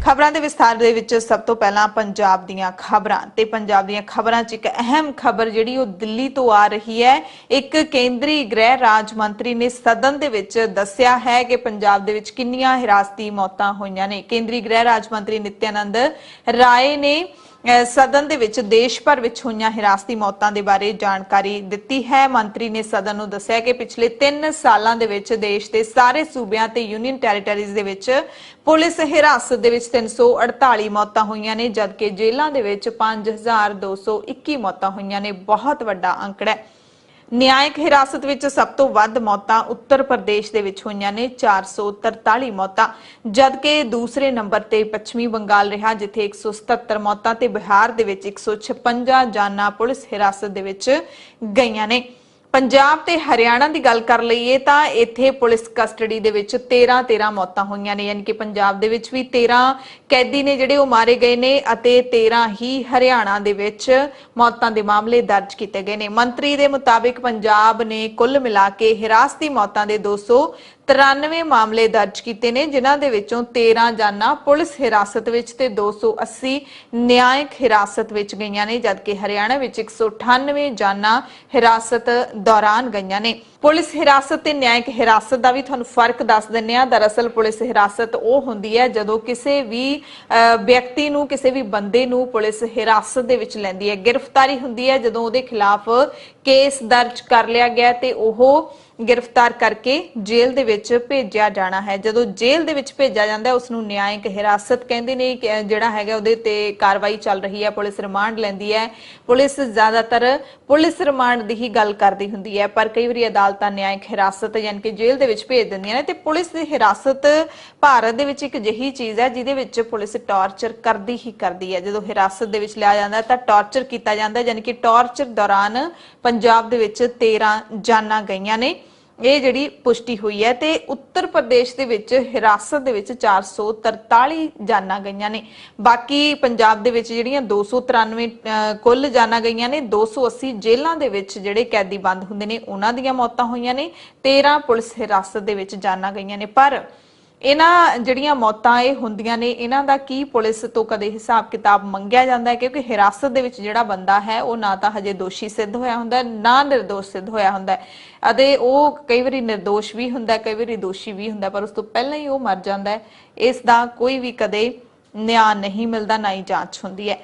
खबरां दे विस्तार दे विच सब तो पहला पंजाब दीयां खबरां ते पंजाब दीयां खबरां च एक अहम खबर जिहड़ी ओ दिल्ली तो आ रही है। एक केंद्री गृह राज मंत्री ने सदन दे विच दस्सिया है कि पंजाब दे विच किन्नियां हिरासती मौतां होईयां ने। केंद्री गृह राज मंत्री नित्यानंद राय ने सदन दे विच देश भर विच होईयां हिरासती मौतां दे बारे जानकारी दित्ती है। मंत्री ने सदन नूं दस्सिया कि पिछले 3 सालां दे विच देश दे सारे सूबिਆਂ ते यूनियन टैरीटरीज़ दे विच पुलिस हिरासत दे विच 348 मौतां होईयां ने, जबकि जेलां दे विच 5221 मौतां होईयां ने। बहुत वड्डा अंकड़ा है। न्यायिक हिरासत विच सब तो वध मौतां उत्तर प्रदेश दे विच होईयां ने 443 मौतां, जबकि दूसरे नंबर ते पश्चिमी बंगाल रहा जिथे 177 मौतां ते बिहार दे विच 156 जानां पुलिस हिरासत दे विच गईयां ने। पंजाब ते हरियाणा की गल कर लईए तां इत्थे पुलिस कस्टडी दे विच 13 मौतां होईयां ने, यानी कि पंजाब दे विच भी 13 कैदी ने जिहड़े ओह मारे गए ने अते 13 ही हरियाणा दे विच मौतां दे मामले दर्ज किए गए ने। मंत्री दे मुताबिक पंजाब ने कुल मिला के हिरासती मौतां दे 293 मामले दर्ज किए ने, जिन्हां दे विचों 13 जानां पुलिस हिरासत विच ते 280 न्यायिक हिरासत विच गईयां ने, जबकि हरियाणा विच 198 जानां हिरासत दौरान गईयां ने। पुलिस हिरासत ते न्यायिक हिरासत का भी तुहानूं फर्क दस दिंदे हां। दरअसल पुलिस हिरासत वो हुंदी है जदों किसी भी व्यक्ति नूं किसी भी बंदे नूं पुलिस हिरासत दे विच लैंदी है। गिरफ्तारी हुंदी है जदों उहदे खिलाफ केस दर्ज कर लिया गया ते ओह गिरफ्तार करके जेल दे विच भेजिया जाना है। जदों जेल दे विच भेजा जांदा है उसनूं न्यायिक हिरासत कहंदे ने। जिहड़ा हैगा उहदे ते कार्रवाई चल रही है, पुलिस रिमांड लैंदी है। पुलिस ज्यादातर पुलिस रिमांड दी ही गल करदी हुंदी है, पर कई वारी अदालतां न्यायिक हिरासत यानी कि जेल दे विच भेज दिंदियां ने। ते पुलिस दी हिरासत भारत दे विच एक अजिही चीज़ है जिहदे विच पुलिस टॉर्चर करदी ही करदी है। जदों हिरासत दे विच लिया जांदा तां टॉर्चर कीता जांदा, यानी कि टॉर्चर दौरान पंजाब दे विच 13 जानां गईयां ने। ਇਹ ਜਿਹੜੀ ਪੁਸ਼ਟੀ ਹੋਈ ਹੈ ਤੇ ਉੱਤਰ ਪ੍ਰਦੇਸ਼ ਦੇ ਵਿੱਚ ਹਿਰਾਸਤ ਦੇ ਵਿੱਚ 443 ਜਾਨਾਂ ਗਈਆਂ ਨੇ। ਬਾਕੀ ਪੰਜਾਬ ਦੇ ਵਿੱਚ ਜਿਹੜੀਆਂ 293 ਕੁੱਲ ਜਾਨਾਂ ਗਈਆਂ ਨੇ, 280 ਜੇਲ੍ਹਾਂ ਦੇ ਵਿੱਚ ਜਿਹੜੇ ਕੈਦੀ ਬੰਦ ਹੁੰਦੇ ਨੇ ਉਹਨਾਂ ਦੀਆਂ ਮੌਤਾਂ ਹੋਈਆਂ ਨੇ, 13 ਪੁਲਿਸ ਹਿਰਾਸਤ ਦੇ ਵਿੱਚ ਜਾਨਾਂ ਗਈਆਂ ਨੇ। ਪਰ ਇਹਨਾਂ ਜਿਹੜੀਆਂ ਮੌਤਾਂ ਇਹ ਹੁੰਦੀਆਂ ਨੇ ਇਹਨਾਂ ਦਾ ਕੀ ਪੁਲਿਸ ਤੋਂ ਕਦੇ ਹਿਸਾਬ ਕਿਤਾਬ ਮੰਗਿਆ ਜਾਂਦਾ ਹੈ, ਕਿਉਂਕਿ ਹਿਰਾਸਤ ਦੇ ਵਿੱਚ ਜਿਹੜਾ ਬੰਦਾ ਹੈ ਉਹ ਨਾ ਤਾਂ ਹਜੇ ਦੋਸ਼ੀ ਸਿੱਧ ਹੋਇਆ ਹੁੰਦਾ ਨਾ ਨਿਰਦੋਸ਼ ਸਿੱਧ ਹੋਇਆ ਹੁੰਦਾ ਅਤੇ ਉਹ ਕਈ ਵਾਰੀ ਨਿਰਦੋਸ਼ ਵੀ ਹੁੰਦਾ, ਕਈ ਵਾਰੀ ਦੋਸ਼ੀ ਵੀ ਹੁੰਦਾ, ਪਰ ਉਸ ਤੋਂ ਪਹਿਲਾਂ ਹੀ ਉਹ ਮਰ ਜਾਂਦਾ ਹੈ। ਇਸ ਦਾ ਕੋਈ ਵੀ ਕਦੇ ਨਿਆਂ ਨਹੀਂ ਮਿਲਦਾ, ਨਾ ਹੀ ਜਾਂਚ ਹੁੰਦੀ ਹੈ।